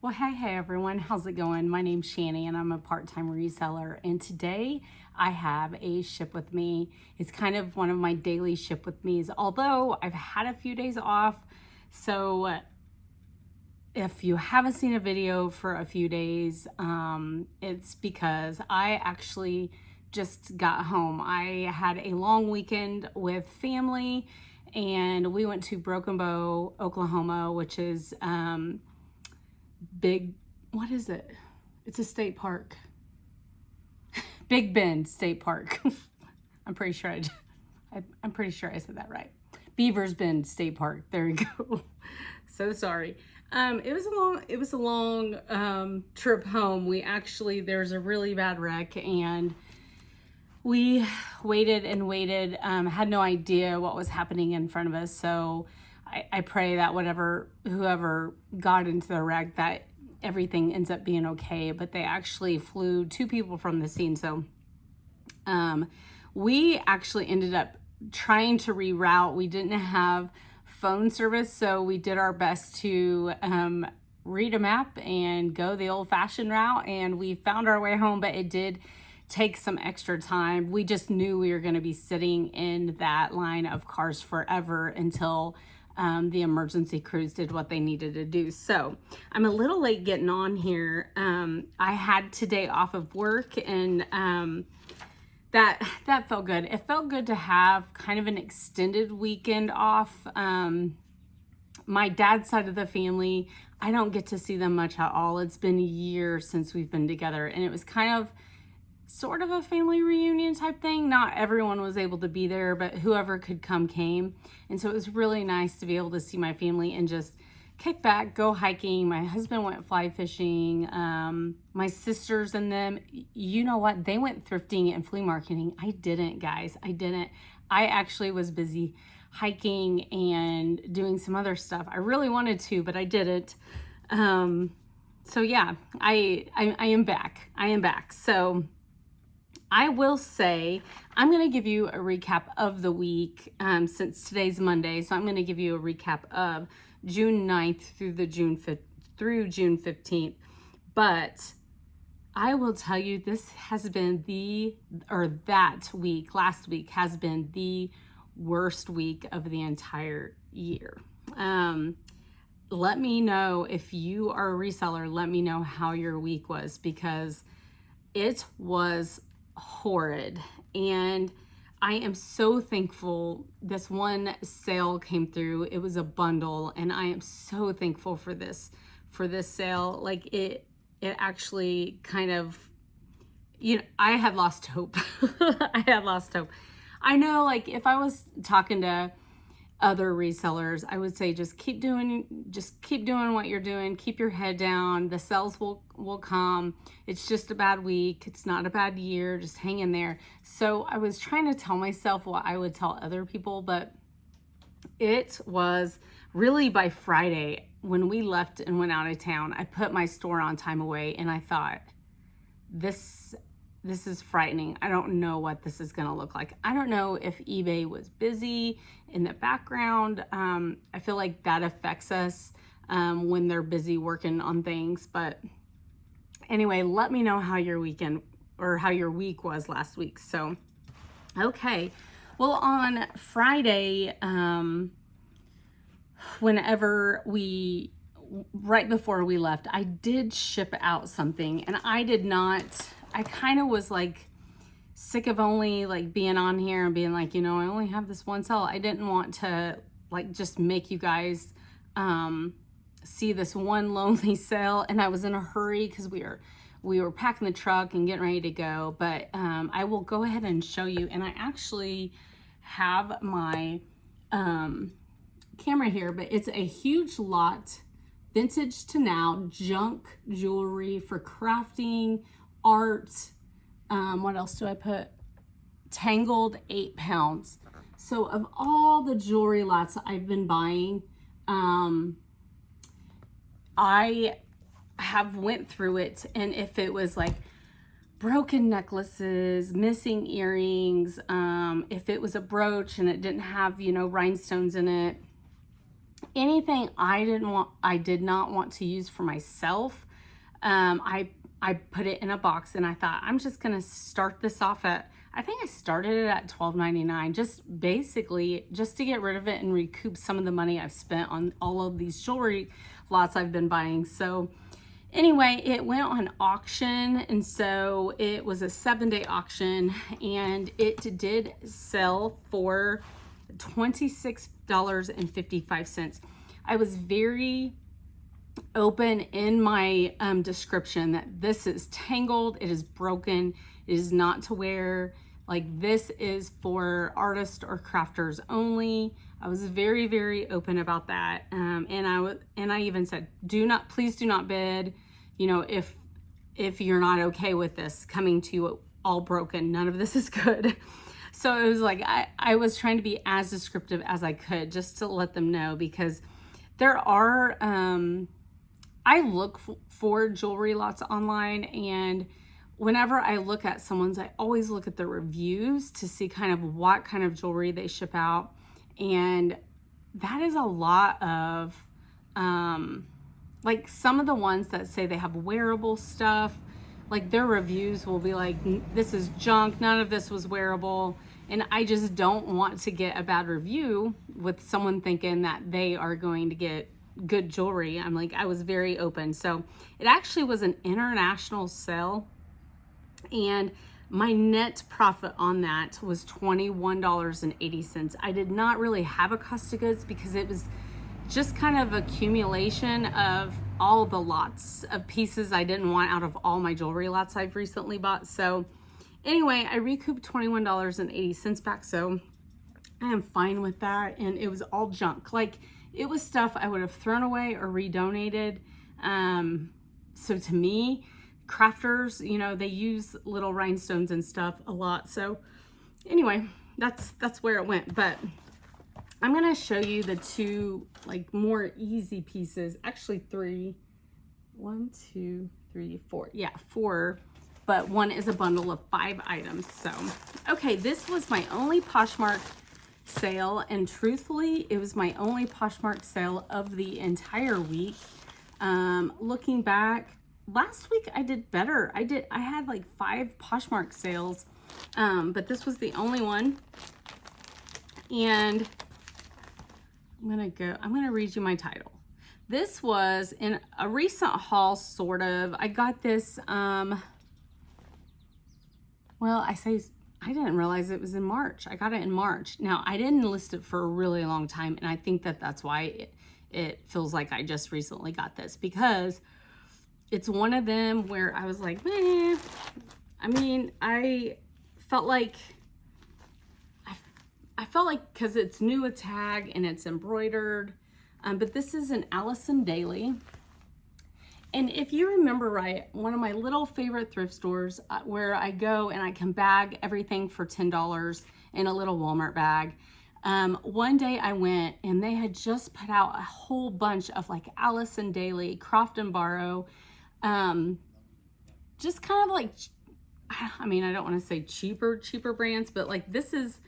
Well, hey everyone, how's it going? My name's Shani and I'm a part-time reseller. And today I have a ship with me. It's kind of one of my daily ship with me's, although I've had a few days off. So if you haven't seen a video for a few days, it's because I actually just got home. I had a long weekend with family and we went to Broken Bow, Oklahoma, which is big, what is it? It's a state park. Big Bend State Park. I'm pretty sure I'm pretty sure I said that right. Beavers Bend State Park. There you go. So sorry. It was a long trip home. There's a really bad wreck and we waited and waited, had no idea what was happening in front of us. So I pray that whoever got into the wreck, that everything ends up being okay. But they actually flew 2 people from the scene. So we actually ended up trying to reroute. We didn't have phone service, so we did our best to read a map and go the old-fashioned route, and we found our way home, but it did take some extra time. We just knew we were going to be sitting in that line of cars forever until the emergency crews did what they needed to do. So I'm a little late getting on here. I had today off of work, and that felt good. It felt good to have kind of an extended weekend off. My dad's side of the family, I don't get to see them much at all. It's been years since we've been together, and it was kind of sort of a family reunion type thing. Not everyone was able to be there, but whoever could come came. And so it was really nice to be able to see my family and just kick back, go hiking. My husband went fly fishing. My sisters and them, you know what? They went thrifting and flea marketing. I didn't, guys. I didn't. I actually was busy hiking and doing some other stuff. I really wanted to, but I didn't. So yeah, I am back. I am back. So I will say, I'm going to give you a recap of the week since today's Monday. So I'm going to give you a recap of June 9th through June 15th. But I will tell you, this has been last week has been the worst week of the entire year. Let me know if you are a reseller, let me know how your week was, because it was horrid. And I am so thankful this one sale came through. It was a bundle, and I am so thankful for this sale. Like it actually kind of, I had lost hope. I had lost hope. I know, like, if I was talking to other resellers, I would say just keep doing what you're doing. Keep your head down. The sales will come. It's just a bad week. It's not a bad year. Just hang in there. So I was trying to tell myself what I would tell other people, but it was really by Friday when we left and went out of town, I put my store on time away, and I thought, this is frightening. I don't know what this is going to look like. I don't know if eBay was busy in the background. I feel like that affects us when they're busy working on things. But anyway, let me know how your weekend or how your week was last week. So, okay. Well, on Friday, right before we left, I did ship out something, and I kind of was like sick of only like being on here and being like, I only have this one sale. I didn't want to like just make you guys see this one lonely sale, and I was in a hurry because we were packing the truck and getting ready to go. But I will go ahead and show you, and I actually have my camera here, but it's a huge lot, vintage to now, junk jewelry for crafting, art. What else do I put? Tangled 8 pounds. So of all the jewelry lots I've been buying, I have went through it, and if it was like broken necklaces, missing earrings, if it was a brooch and it didn't have, rhinestones in it, anything I did not want to use for myself, I put it in a box, and I thought, I'm just gonna start this off at, I think I started it at $12.99, just basically just to get rid of it and recoup some of the money I've spent on all of these jewelry lots I've been buying. So anyway, it went on auction, and so it was a 7-day auction, and it did sell for $26.55. I was very open in my description that this is tangled, it is broken, it is not to wear. Like, this is for artists or crafters only. I was very, very open about that, and I even said, please do not bid. You know, if you're not okay with this coming to you all broken, none of this is good. So it was like I was trying to be as descriptive as I could, just to let them know, because there are I look for jewelry lots online, and whenever I look at someone's, I always look at the reviews to see kind of what kind of jewelry they ship out. And that is a lot of, like, some of the ones that say they have wearable stuff, like their reviews will be like, this is junk, none of this was wearable. And I just don't want to get a bad review with someone thinking that they are going to get good jewelry. I'm like, I was very open. So it actually was an international sale, and my net profit on that was $21.80. I did not really have a cost of goods because it was just kind of accumulation of all the lots of pieces I didn't want out of all my jewelry lots I've recently bought. So anyway, I recouped $21.80 back, so I am fine with that. And it was all junk. Like, it was stuff I would have thrown away or redonated. So to me, crafters, you know, they use little rhinestones and stuff a lot. So anyway, that's where it went. But I'm gonna show you the two, like, more easy pieces. Actually, 3, 1, 2, 3, 4. Yeah, 4. But one is a bundle of 5 items. So, okay, this was my only Poshmark sale, and truthfully, it was my only Poshmark sale of the entire week. Looking back, last week I did better. I had like 5 Poshmark sales, but this was the only one. And I'm gonna read you my title. This was in a recent haul, sort of. I got this, well, I didn't realize it was in March. I got it in March. Now, I didn't list it for a really long time, and I think that that's why it feels like I just recently got this, because it's one of them where I was like, meh. I mean, I felt like because it's new a tag and it's embroidered, but this is an Allison Daly. And if you remember right, one of my little favorite thrift stores where I go and I can bag everything for $10 in a little Walmart bag. One day I went and they had just put out a whole bunch of like Allison Daly, Croft and Barrow, just kind of like, I mean, I don't want to say cheaper brands, but like this is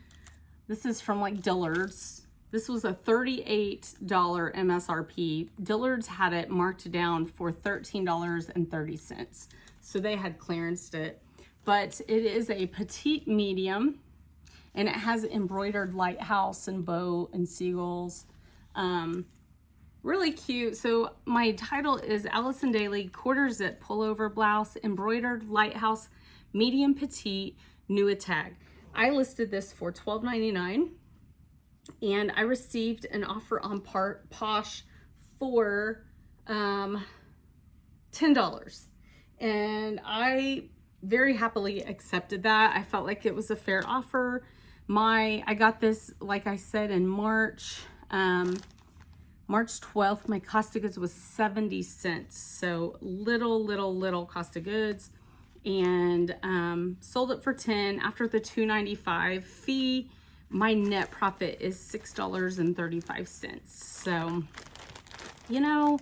from like Dillard's. This was a $38 MSRP. Dillard's had it marked down for $13.30. So they had clearanced it. But it is a petite medium, and it has embroidered lighthouse and bow and seagulls. Really cute. So my title is Allison Daly quarter zip pullover blouse, embroidered lighthouse, medium petite, new a tag. I listed this for $12.99. And I received an offer on Posh for $10. And I very happily accepted that. I felt like it was a fair offer. I got this, like I said, in March. March 12th, my cost of goods was 70 cents. So little cost of goods. And sold it for 10 after the $2.95 fee. My net profit is $6.35. So, you know,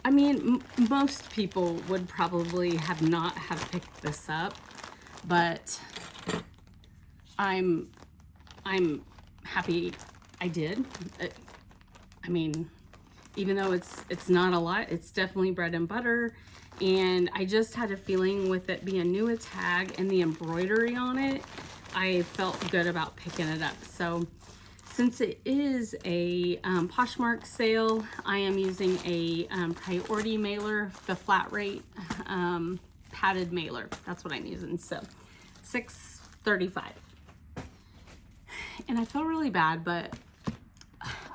I mean, most people would probably not have picked this up, but I'm happy I did. I mean, even though it's not a lot, it's definitely bread and butter. And I just had a feeling with it being new a tag and the embroidery on it, I felt good about picking it up. So since it is a Poshmark sale, I am using a priority mailer, the flat rate padded mailer. That's what I'm using. So $6.35. And I felt really bad, but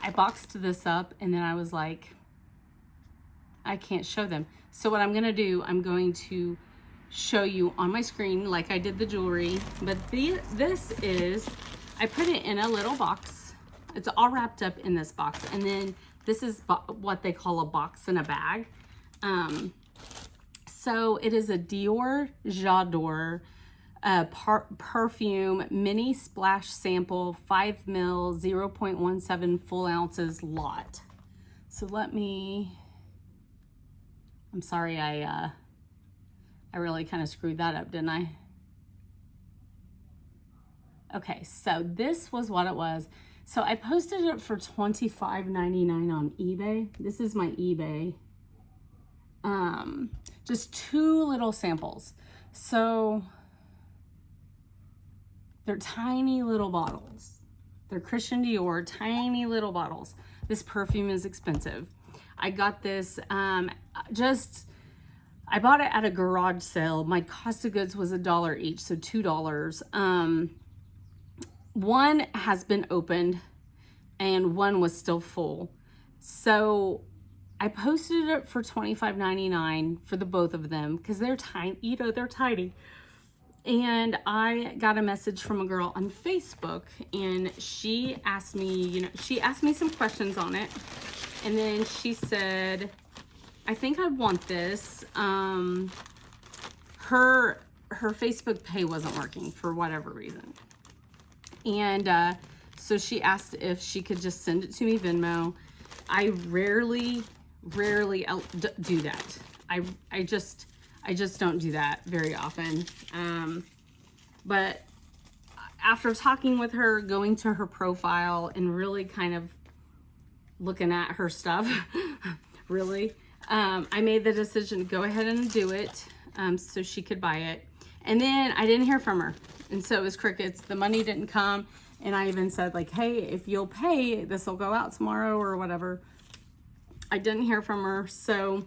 I boxed this up and then I was like, I can't show them. So what I'm gonna do, I'm going to show you on my screen like I did the jewelry, but this is, I put it in a little box. It's all wrapped up in this box. And then this is what they call a box in a bag. So it is a Dior J'adore perfume mini splash sample 5 ml 0.17 full ounces lot. So let me, I'm sorry, I really kind of screwed that up, didn't I? Okay, so this was what it was. So I posted it for $25.99 on eBay. This is my eBay. Just 2 little samples. So they're tiny little bottles. They're Christian Dior, tiny little bottles. This perfume is expensive. I got this, I bought it at a garage sale. My cost of goods was $1 each, so $2. One has been opened and one was still full. So I posted it for $25.99 for the both of them because they're tiny, you know, they're tiny. And I got a message from a girl on Facebook and she asked me, she asked me some questions on it. And then she said, I think I want this. Her Facebook Pay wasn't working for whatever reason. And so she asked if she could just send it to me Venmo. I rarely do that. I just don't do that very often. But after talking with her, going to her profile and really kind of looking at her stuff, really, I made the decision to go ahead and do it so she could buy it. And then I didn't hear from her. And so it was crickets. The money didn't come. And I even said like, hey, if you'll pay, this will go out tomorrow or whatever. I didn't hear from her. So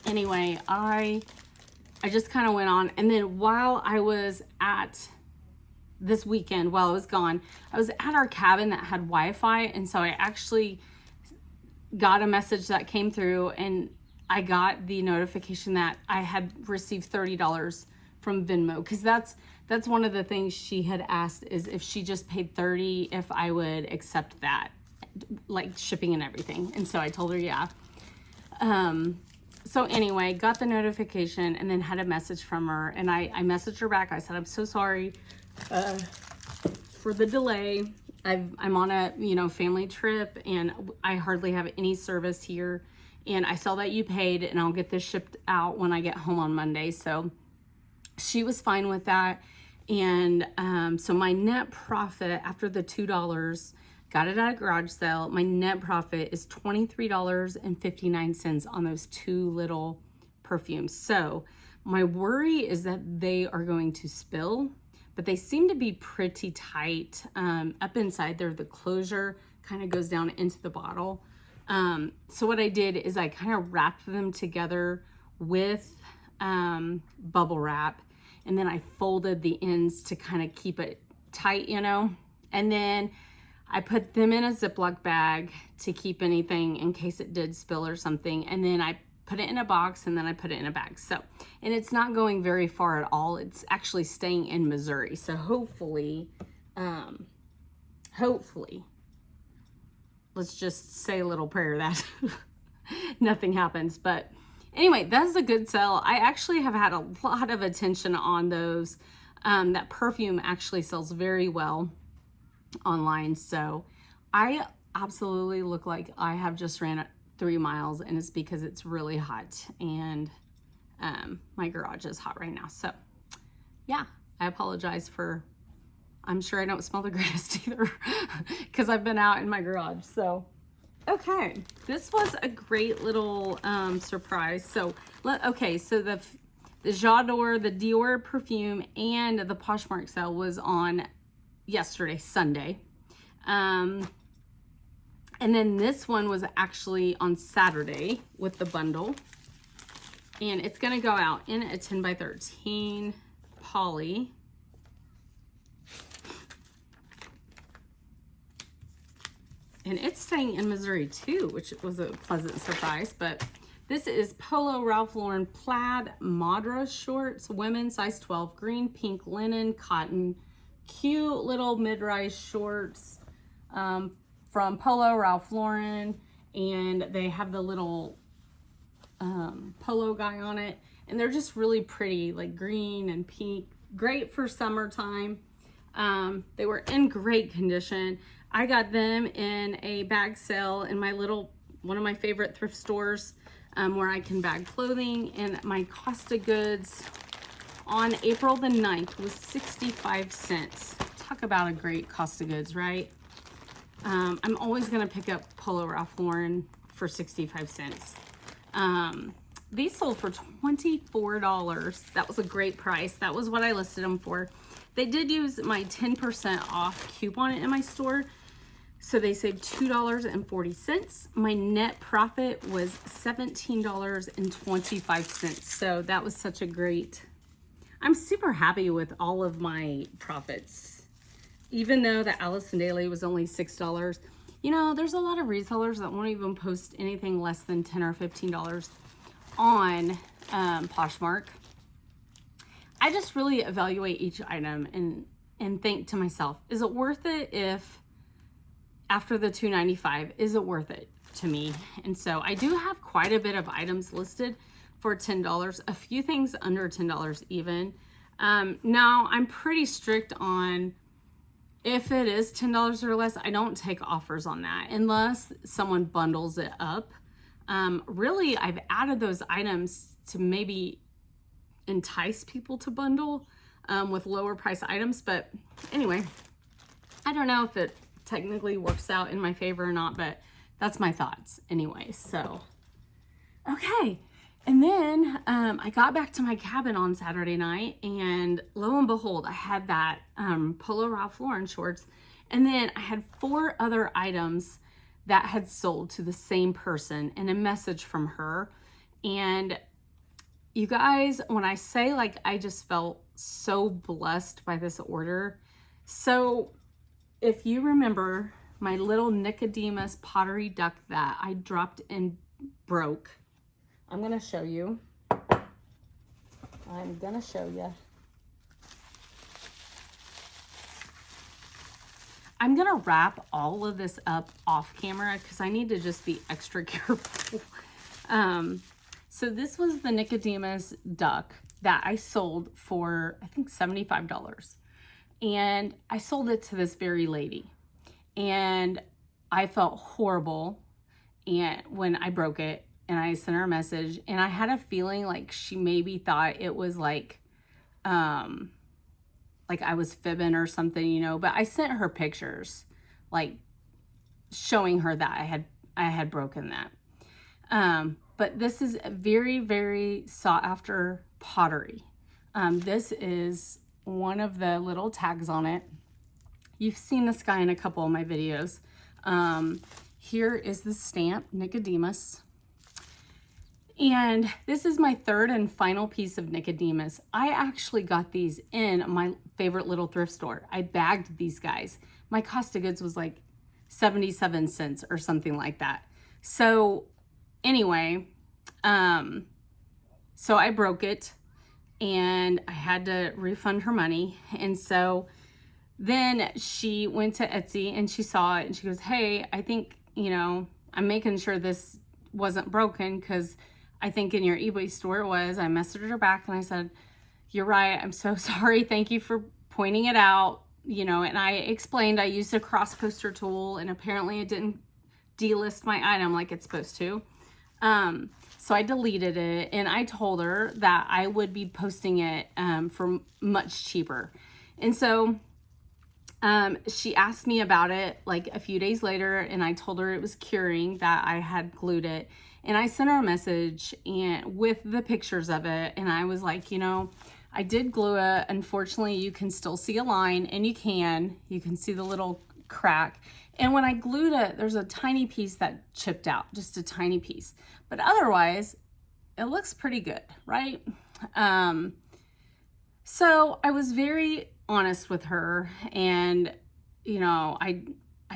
anyway, I just kind of went on. And then while I was at this weekend, while I was gone, I was at our cabin that had Wi-Fi. And so I actually got a message that came through and I got the notification that I had received $30 from Venmo. Cause that's one of the things she had asked is if she just paid $30, if I would accept that, like shipping and everything. And so I told her, yeah. So anyway, got the notification and then had a message from her and I messaged her back. I said, I'm so sorry for the delay. I'm on a, family trip and I hardly have any service here. And I saw that you paid and I'll get this shipped out when I get home on Monday. So she was fine with that. And so my net profit after the $2, got it at a garage sale. My net profit is $23.59 on those 2 little perfumes. So my worry is that they are going to spill, but they seem to be pretty tight up inside there. The closure kind of goes down into the bottle. So what I did is I kind of wrapped them together with bubble wrap. And then I folded the ends to kind of keep it tight, and then I put them in a Ziploc bag to keep anything in case it did spill or something. And then I put it in a box and then I put it in a bag. So, and it's not going very far at all. It's actually staying in Missouri. So hopefully, let's just say a little prayer that nothing happens. But anyway, that's a good sell. I actually have had a lot of attention on those. That perfume actually sells very well online. So I absolutely look like I have just ran 3 miles and it's because it's really hot and my garage is hot right now. So yeah, I apologize for I'm sure I don't smell the greatest either because I've been out in my garage. So, okay, this was a great little surprise. So, so the J'adore, the Dior perfume, and the Poshmark sale was on yesterday, Sunday. And then this one was actually on Saturday with the bundle. And it's going to go out in a 10 by 13 poly. And it's staying in Missouri too, which was a pleasant surprise. But this is Polo Ralph Lauren plaid Madra shorts, women size 12, green, pink, linen, cotton, cute little mid-rise shorts from Polo Ralph Lauren. And they have the little polo guy on it. And they're just really pretty, like green and pink. Great for summertime. They were in great condition. I got them in a bag sale in my one of my favorite thrift stores where I can bag clothing, and my cost of goods on April the 9th was 65 cents. Talk about a great cost of goods, right? I'm always gonna pick up Polo Ralph Lauren for 65 cents. These sold for $24. That was a great price. That was what I listed them for. They did use my 10% off coupon in my store, so they saved $2.40. My net profit was $17.25. So that was such a great, I'm super happy with all of my profits. Even though the Allison Daily was only $6, you know, there's a lot of resellers that won't even post anything less than $10 or $15 on Poshmark. I just really evaluate each item and think to myself, is it worth it if after the $2.95, is it worth it to me? And so I do have quite a bit of items listed for $10, a few things under $10 even. Now I'm pretty strict on if it is $10 or less, I don't take offers on that unless someone bundles it up. Really, I've added those items to maybe entice people to bundle with lower price items. But anyway, I don't know if it technically works out in my favor or not, but that's my thoughts anyway. So, okay. And then I got back to my cabin on Saturday night, and lo and behold, I had that Polo Ralph Lauren shorts. And then I had 4 other items that had sold to the same person and a message from her. And you guys, when I say, like, I just felt so blessed by this order. So if you remember my little Nicodemus pottery duck that I dropped and broke, I'm going to show you. I'm going to show you. I'm going to wrap all of this up off camera because I need to just be extra careful. So this was the Nicodemus duck that I sold for, I think, $75. And I sold it to this very lady. And I felt horrible when I broke it, and I sent her a message, and I had a feeling like she maybe thought it was like I was fibbing or something, you know, but I sent her pictures like showing her that I had broken that. But this is a very, very sought after pottery. This is one of the little tags on it. You've seen this guy in a couple of my videos. Here is the stamp, Nicodemus. And this is my 3rd and final piece of Nicodemus. I actually got these in my favorite little thrift store. I bagged these guys. My cost of goods was like 77 cents or something like that. So anyway, so I broke it and I had to refund her money. And so then she went to Etsy and she saw it and she goes, hey, I think, you know, I'm making sure this wasn't broken because I think in your eBay store it was. I messaged her back and I said, you're right, I'm so sorry. Thank you for pointing it out. You know, and I explained I used a cross poster tool and apparently it didn't delist my item like it's supposed to. So I deleted it and I told her that I would be posting it for much cheaper. And so She asked me about it like a few days later, and I told her it was curing, that I had glued it. And I sent her a message and with the pictures of it, and I was like, you know, I did glue it. Unfortunately, you can still see a line, and you can see the little crack. And when I glued it, there's a tiny piece that chipped out, just a tiny piece. But otherwise, it looks pretty good, right? So I was very honest with her, and you know, I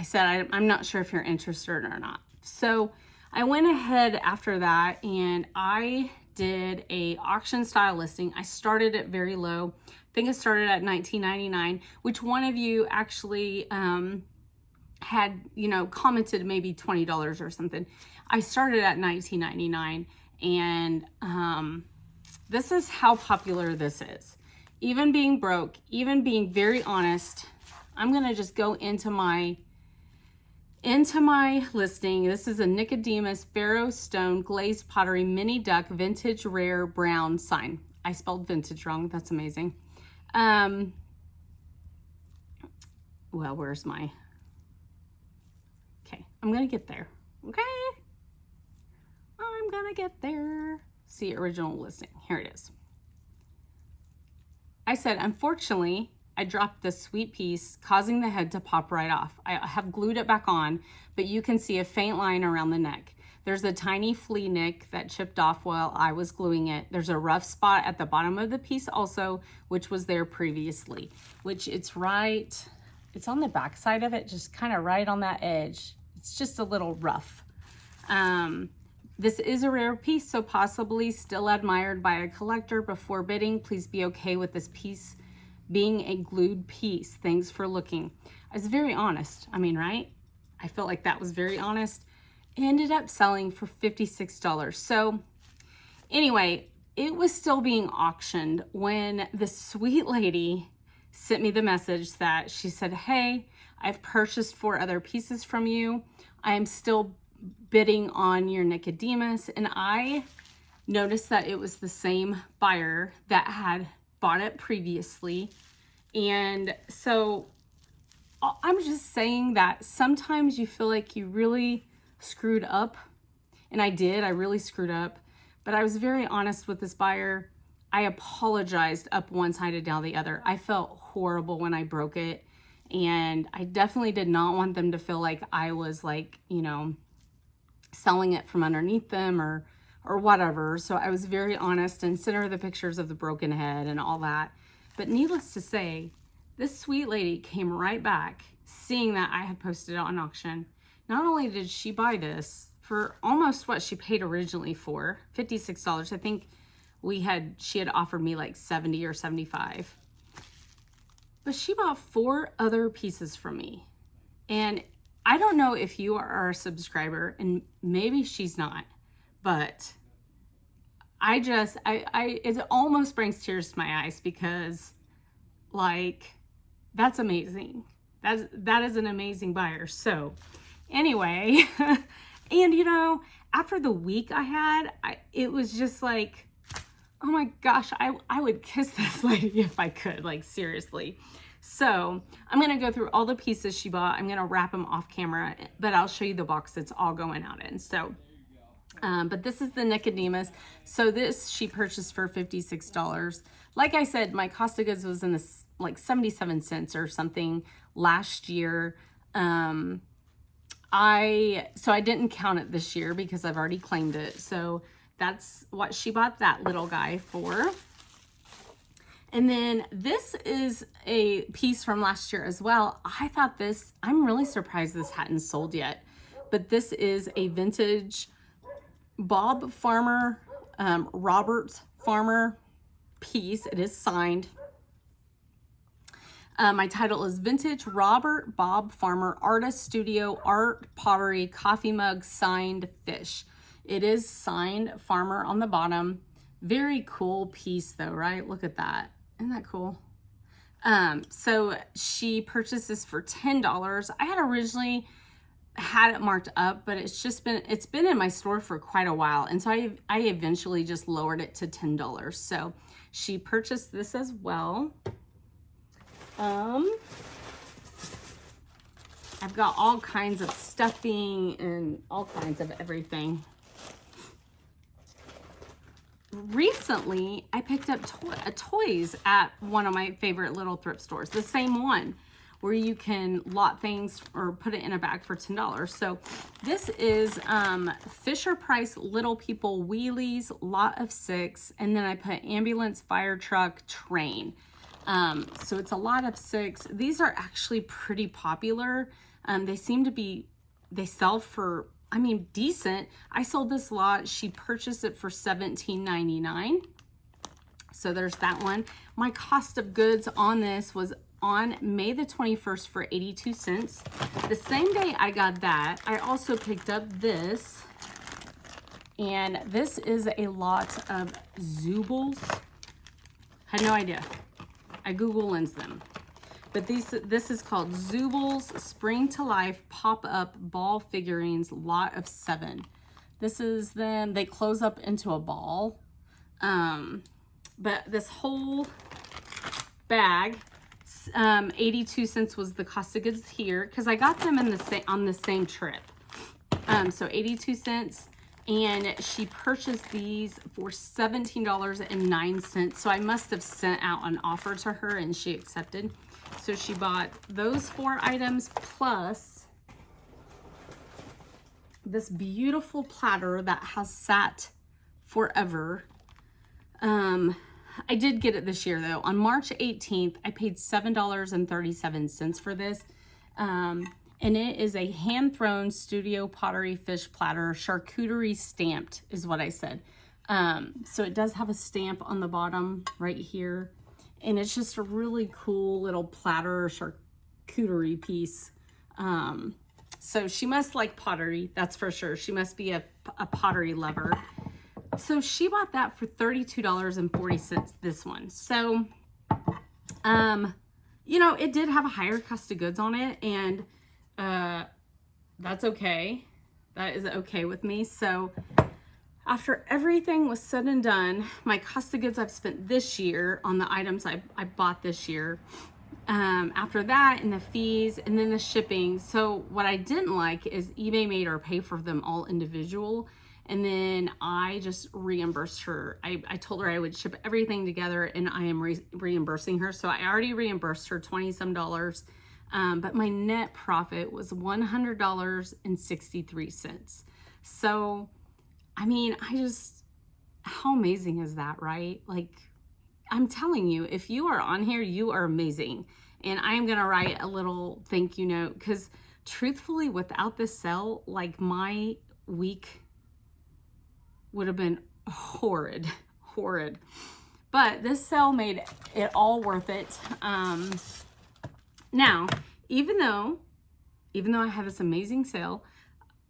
said, I'm not sure if you're interested or not. So I went ahead after that and I did a auction style listing. I started it very low. I think I started at $19.99, which one of you actually had, you know, commented maybe $20 or something. I started at $19.99, and this is how popular this is. Even being broke, even being very honest, I'm gonna just go into my listing. This is a Nicodemus Pharaoh Stone Glazed Pottery Mini Duck Vintage Rare Brown sign. I spelled vintage wrong, that's amazing. Well, where's my, okay, I'm gonna get there, okay? I'm gonna get there. See, original listing, here it is. I said, unfortunately, I dropped this sweet piece, causing the head to pop right off. I have glued it back on, but you can see a faint line around the neck. There's a tiny flea nick that chipped off while I was gluing it. There's a rough spot at the bottom of the piece also, which was there previously, which it's on the back side of it, just kind of right on that edge. It's just a little rough. This is a rare piece, so possibly still admired by a collector. Before bidding, please be okay with this piece being a glued piece. Thanks for looking. I was very honest. I mean, right? I felt like that was very honest. Ended up selling for $56. So anyway, it was still being auctioned when the sweet lady sent me the message that she said, hey, I've purchased 4 other pieces from you. I am still bidding on your Nicodemus. And I noticed that it was the same buyer that had bought it previously. And so I'm just saying that sometimes you feel like you really screwed up. And I did, I really screwed up. But I was very honest with this buyer. I apologized up one side and down the other. I felt horrible when I broke it. And I definitely did not want them to feel like I was like, you know, selling it from underneath them or whatever. So I was very honest and sent her the pictures of the broken head and all that. But needless to say, this sweet lady came right back seeing that I had posted it on auction. Not only did she buy this for almost what she paid originally for, $56. I think she had offered me like 70 or 75. But she bought 4 other pieces from me. And I don't know if you are a subscriber, and maybe she's not, but it almost brings tears to my eyes because, like, that's amazing. That is an amazing buyer. So anyway, and you know, after the week I had, it was just like, oh my gosh, I would kiss this lady if I could, like, seriously. So I'm going to go through all the pieces she bought. I'm going to wrap them off camera, but I'll show you the box that's all going out in. So, but this is the Nicodemus. So this she purchased for $56. Like I said, my cost of goods was in this like 77 cents or something last year. So I didn't count it this year because I've already claimed it. So that's what she bought that little guy for. And then this is a piece from last year as well. I thought I'm really surprised this hadn't sold yet, but this is a vintage Bob Farmer, Robert Farmer piece. It is signed. My title is Vintage Robert Bob Farmer Artist Studio Art Pottery Coffee Mug Signed Fish. It is signed Farmer on the bottom. Very cool piece though, right? Look at that. Isn't that cool? So she purchased this for $10. I had originally had it marked up, but it's been in my store for quite a while. And so I eventually just lowered it to $10. So she purchased this as well. I've got all kinds of stuffing and all kinds of everything. Recently, I picked up toys at one of my favorite little thrift stores, the same one where you can lot things or put it in a bag for $10. So this is Fisher-Price Little People Wheelies, lot of 6, and then I put ambulance, fire truck, train. So it's a lot of 6. These are actually pretty popular. They seem to be, they sell for, I mean, decent. I sold this lot. She purchased it for $17.99. So there's that one. My cost of goods on this was on May the 21st for 82 cents. The same day I got that, I also picked up this. And this is a lot of Zoobles. Had no idea. I Google Lens them. But this is called Zoobles Spring to Life Pop-Up Ball Figurines, lot of 7. This is them. They close up into a ball. But this whole bag, 82 cents was the cost of goods here because I got them in on the same trip. So 82 cents. And she purchased these for $17.09. So I must have sent out an offer to her and she accepted. So she bought those 4 items plus this beautiful platter that has sat forever. I did get it this year though. On March 18th, I paid $7.37 for this. And it is a hand-thrown studio pottery fish platter, charcuterie stamped is what I said. So it does have a stamp on the bottom right here. And it's just a really cool little platter charcuterie piece. So she must like pottery, that's for sure. She must be a pottery lover. So she bought that for $32.40, this one. So, you know, it did have a higher cost of goods on it, and that's okay. That is okay with me. So after everything was said and done, my cost of goods I've spent this year on the items I bought this year, after that and the fees and then the shipping. So what I didn't like is eBay made her pay for them all individual. And then I just reimbursed her. I told her I would ship everything together and I am reimbursing her. So I already reimbursed her $20-some. But my net profit was $100.63. So, I mean, how amazing is that, right? Like, I'm telling you, if you are on here, you are amazing. And I am going to write a little thank you note because truthfully, without this sale, like my week would have been horrid. But this sale made it all worth it. Now, even though I had this amazing sale,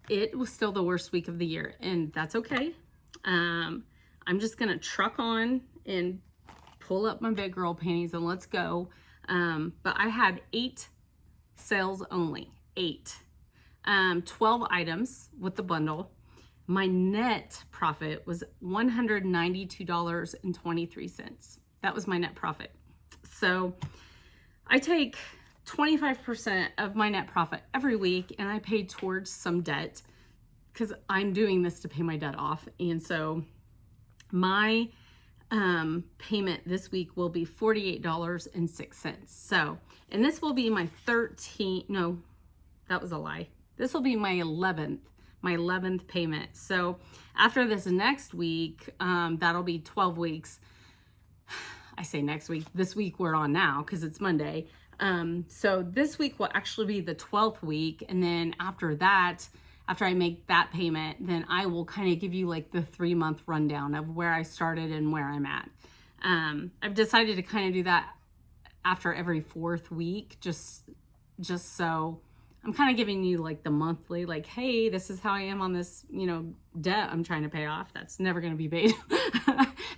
it was still the worst week of the year, and that's okay. I'm just gonna truck on and pull up my big girl panties and let's go. But I had 8 sales only, 8. 12 items with the bundle. My net profit was $192.23. That was my net profit. So I take 25% of my net profit every week and I pay towards some debt because I'm doing this to pay my debt off. And so my payment this week will be $48.06. So, and this will be my 13th, no, that was a lie. This will be my 11th payment. So after this next week, that'll be 12 weeks. I say next week, this week we're on now because it's Monday. So this week will actually be the 12th week. And then after that, after I make that payment, then I will kind of give you like the 3-month rundown of where I started and where I'm at. I've decided to kind of do that after every 4th week, just so I'm kind of giving you like the monthly, like, hey, this is how I am on this, you know, debt I'm trying to pay off. That's never going to be paid.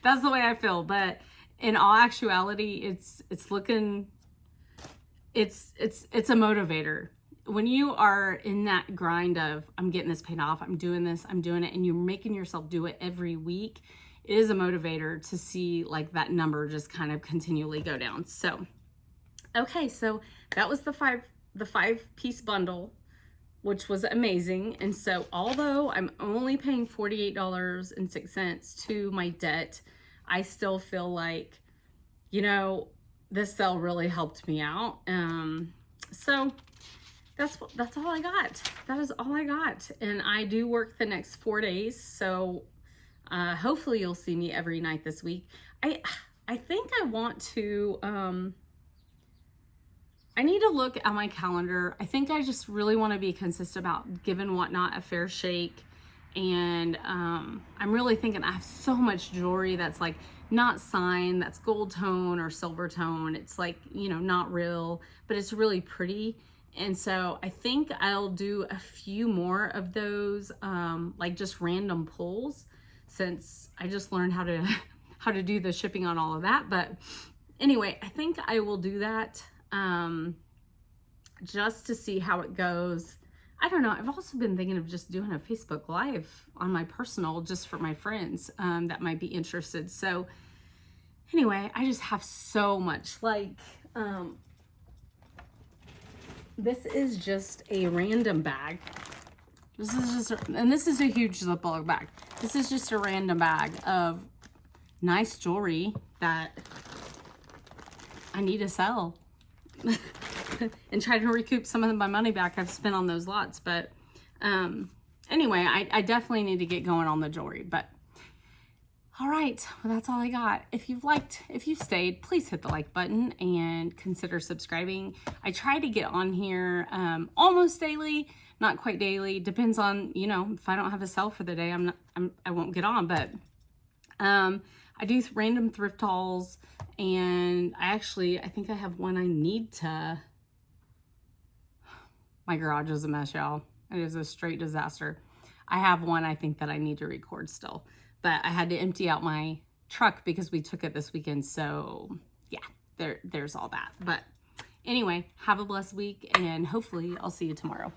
That's the way I feel. But in all actuality, it's a motivator. When you are in that grind of, I'm getting this paid off, I'm doing this, I'm doing it, and you're making yourself do it every week, it is a motivator to see like that number just kind of continually go down. So, okay, so that was the 5 the 5-piece bundle, which was amazing. And so although I'm only paying $48.06 to my debt, I still feel like, you know, this sale really helped me out. So that's all I got. That is all I got. And I do work the next 4 days. So hopefully you'll see me every night this week. I think I want to, I need to look at my calendar. I think I just really want to be consistent about giving Whatnot a fair shake. And I'm really thinking I have so much jewelry that's like not signed, that's gold tone or silver tone. It's like, you know, not real, but it's really pretty. And so I think I'll do a few more of those, like just random pulls, since I just learned how to do the shipping on all of that. But anyway, I think I will do that. Just to see how it goes. I don't know. I've also been thinking of just doing a Facebook Live on my personal, just for my friends that might be interested. So anyway, I just have so much. Like, this is just a random bag. This is just, and this is a huge Ziploc bag. This is just a random bag of nice jewelry that I need to sell. And try to recoup some of my money back I've spent on those lots. But anyway, I definitely need to get going on the jewelry. But all right, well, that's all I got. If you've stayed, please hit the like button and consider subscribing. I try to get on here almost daily, not quite daily. Depends on, you know, if I don't have a sale for the day, I won't get on. But I do random thrift hauls, and I think I have one I need to. My garage is a mess, y'all. It is a straight disaster. I have one I think that I need to record still, but I had to empty out my truck because we took it this weekend. So yeah, there's all that. But anyway, have a blessed week, and hopefully I'll see you tomorrow.